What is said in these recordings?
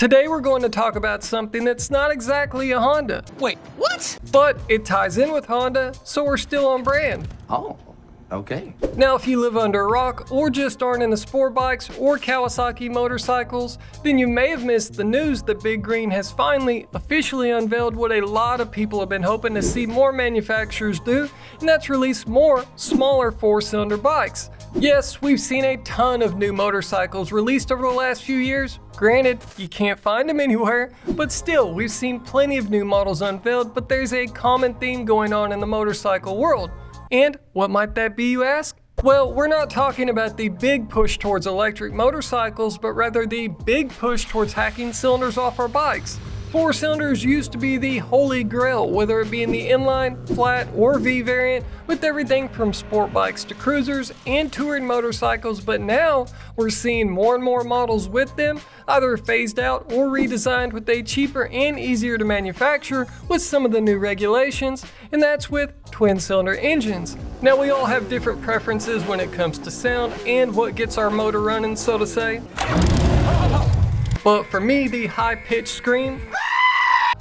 Today we're going to talk about something that's not exactly a Honda. Wait, what? But it ties in with Honda, so we're still on brand. Oh, okay. Now if you live under a rock or just aren't into sport bikes or Kawasaki motorcycles, then you may have missed the news that Big Green has finally officially unveiled what a lot of people have been hoping to see more manufacturers do, and that's release more smaller 4-cylinder bikes. Yes, we've seen a ton of new motorcycles released over the last few years. Granted, you can't find them anywhere, but still, we've seen plenty of new models unveiled, but there's a common theme going on in the motorcycle world. And what might that be, you ask? Well, we're not talking about the big push towards electric motorcycles, but rather the big push towards hacking cylinders off our bikes. 4 cylinders used to be the holy grail, whether it be in the inline, flat, or V variant, with everything from sport bikes to cruisers and touring motorcycles, but now we're seeing more and more models with them, either phased out or redesigned with a cheaper and easier to manufacture with some of the new regulations, and that's with twin-cylinder engines. Now we all have different preferences when it comes to sound and what gets our motor running, so to say. But for me, the high-pitched scream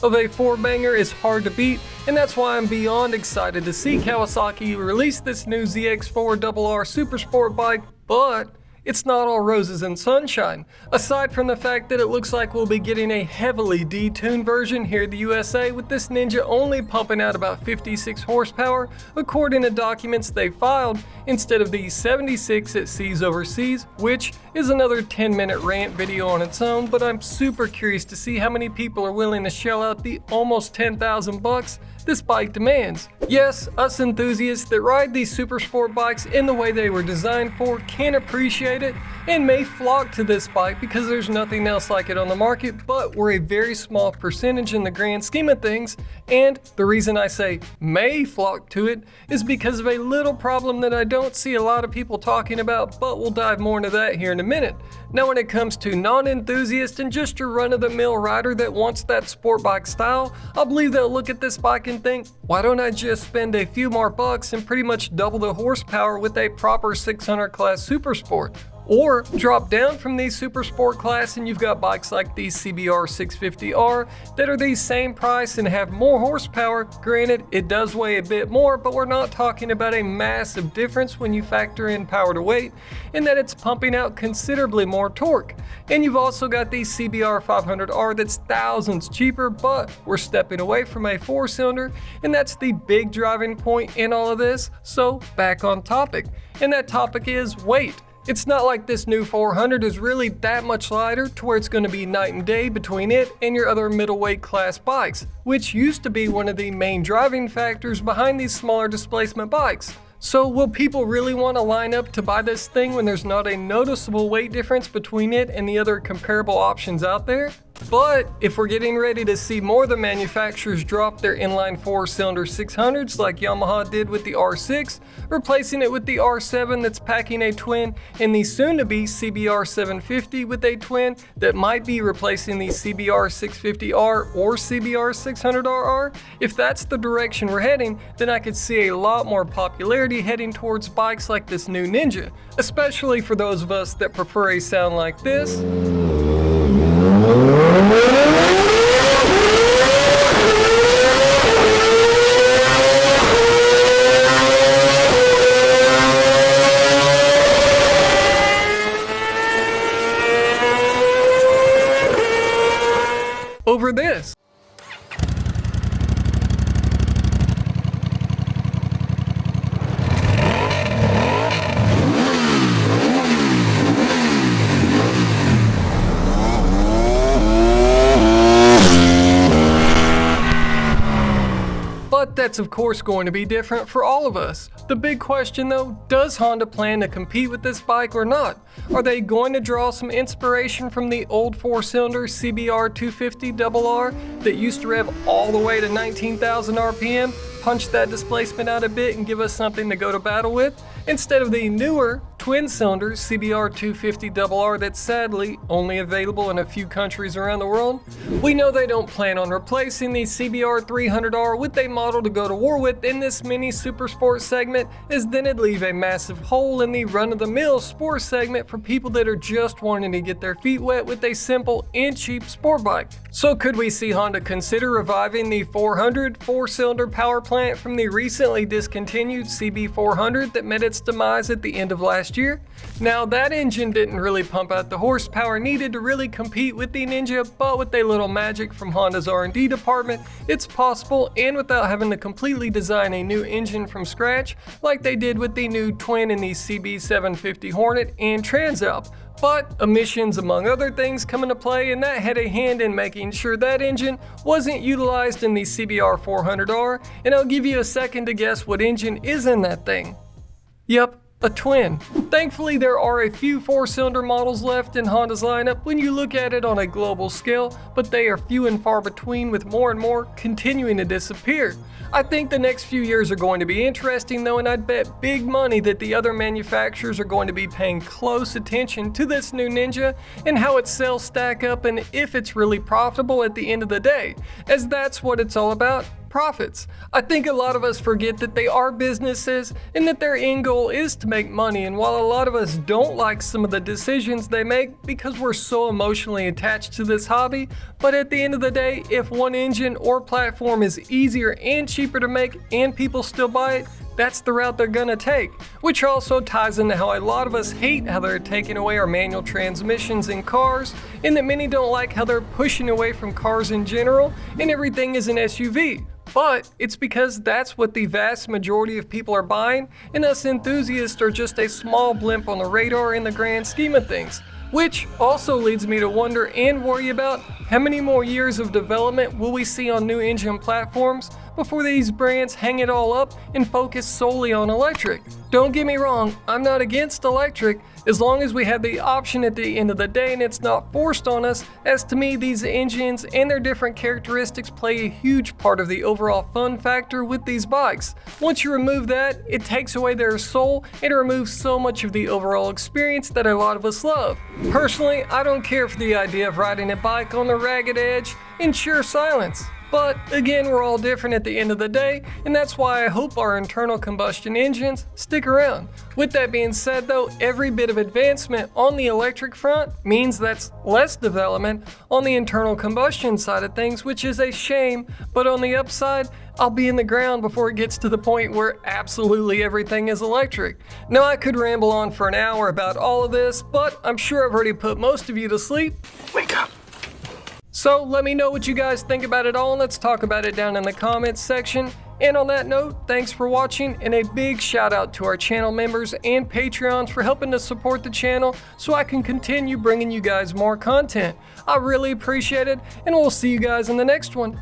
of a 4-banger is hard to beat, and that's why I'm beyond excited to see Kawasaki release this new ZX-4RR super sport bike, but it's not all roses and sunshine. Aside from the fact that it looks like we'll be getting a heavily detuned version here in the USA, with this Ninja only pumping out about 56 horsepower, according to documents they filed, instead of the 76 it sees overseas, which is another 10-minute rant video on its own, but I'm super curious to see how many people are willing to shell out the almost 10,000 bucks this bike demands. Yes, us enthusiasts that ride these super sport bikes in the way they were designed for can appreciate it and may flock to this bike because there's nothing else like it on the market, but we're a very small percentage in the grand scheme of things, and the reason I say may flock to it is because of a little problem that I don't see a lot of people talking about, but we'll dive more into that here in a minute. Now when it comes to non-enthusiasts and just your run-of-the-mill rider that wants that sport bike style, I believe they'll look at this bike and think, why don't I just spend a few more bucks and pretty much double the horsepower with a proper 600 class super sport? Or drop down from the super sport class and you've got bikes like the CBR650R that are the same price and have more horsepower. Granted, it does weigh a bit more, but we're not talking about a massive difference when you factor in power to weight, and that it's pumping out considerably more torque. And you've also got the CBR600R that's thousands cheaper, but we're stepping away from a 4-cylinder, and that's the big driving point in all of this. So back on topic, and that topic is weight. It's not like this new 400 is really that much lighter to where it's going to be night and day between it and your other middleweight class bikes, which used to be one of the main driving factors behind these smaller displacement bikes. So will people really want to line up to buy this thing when there's not a noticeable weight difference between it and the other comparable options out there? But if we're getting ready to see more of the manufacturers drop their inline 4-cylinder 600s like Yamaha did with the R6, replacing it with the R7 that's packing a twin, and the soon-to-be CBR750 with a twin that might be replacing the CBR650R or CBR600RR, if that's the direction we're heading, then I could see a lot more popularity heading towards bikes like this new Ninja, especially for those of us that prefer a sound like this. Over this. But that's of course going to be different for all of us. The big question though, does Honda plan to compete with this bike or not? Are they going to draw some inspiration from the old 4-cylinder CBR650RR that used to rev all the way to 19,000 RPM, punch that displacement out a bit and give us something to go to battle with, instead of the newer twin-cylinder CBR600RR that's sadly only available in a few countries around the world. We know they don't plan on replacing the CBR600R with a model to go to war with in this mini super sport segment, as then it'd leave a massive hole in the run-of-the-mill sport segment for people that are just wanting to get their feet wet with a simple and cheap sport bike. So could we see Honda consider reviving the 400 4-cylinder power plant from the recently discontinued CB400 that met its demise at the end of last year? Now that engine didn't really pump out the horsepower needed to really compete with the Ninja, but with a little magic from Honda's R&D department, it's possible, and without having to completely design a new engine from scratch like they did with the new twin in the CB750 Hornet and Transalp. But emissions, among other things, come into play, and that had a hand in making sure that engine wasn't utilized in the CBR400R, and I'll give you a second to guess what engine is in that thing. Yep, a twin. Thankfully, there are a few 4-cylinder models left in Honda's lineup when you look at it on a global scale, but they are few and far between, with more and more continuing to disappear. I think the next few years are going to be interesting though, and I'd bet big money that the other manufacturers are going to be paying close attention to this new Ninja and how its sales stack up and if it's really profitable at the end of the day, as that's what it's all about. Profits. I think a lot of us forget that they are businesses and that their end goal is to make money, and while a lot of us don't like some of the decisions they make because we're so emotionally attached to this hobby, but at the end of the day, if one engine or platform is easier and cheaper to make and people still buy it, that's the route they're gonna take, which also ties into how a lot of us hate how they're taking away our manual transmissions in cars, and that many don't like how they're pushing away from cars in general and everything is an SUV. But it's because that's what the vast majority of people are buying, and us enthusiasts are just a small blimp on the radar in the grand scheme of things. Which also leads me to wonder and worry about how many more years of development will we see on new engine platforms before these brands hang it all up and focus solely on electric. Don't get me wrong, I'm not against electric, as long as we have the option at the end of the day and it's not forced on us, as to me these engines and their different characteristics play a huge part of the overall fun factor with these bikes. Once you remove that, it takes away their soul and it removes so much of the overall experience that a lot of us love. Personally, I don't care for the idea of riding a bike on the ragged edge in sheer silence. But again, we're all different at the end of the day, and that's why I hope our internal combustion engines stick around. With that being said though, every bit of advancement on the electric front means that's less development on the internal combustion side of things, which is a shame, but on the upside, I'll be in the ground before it gets to the point where absolutely everything is electric. Now I could ramble on for an hour about all of this, but I'm sure I've already put most of you to sleep. Wake up. So let me know what you guys think about it all, and let's talk about it down in the comments section. And on that note, thanks for watching, and a big shout out to our channel members and Patreons for helping to support the channel so I can continue bringing you guys more content. I really appreciate it, and we'll see you guys in the next one.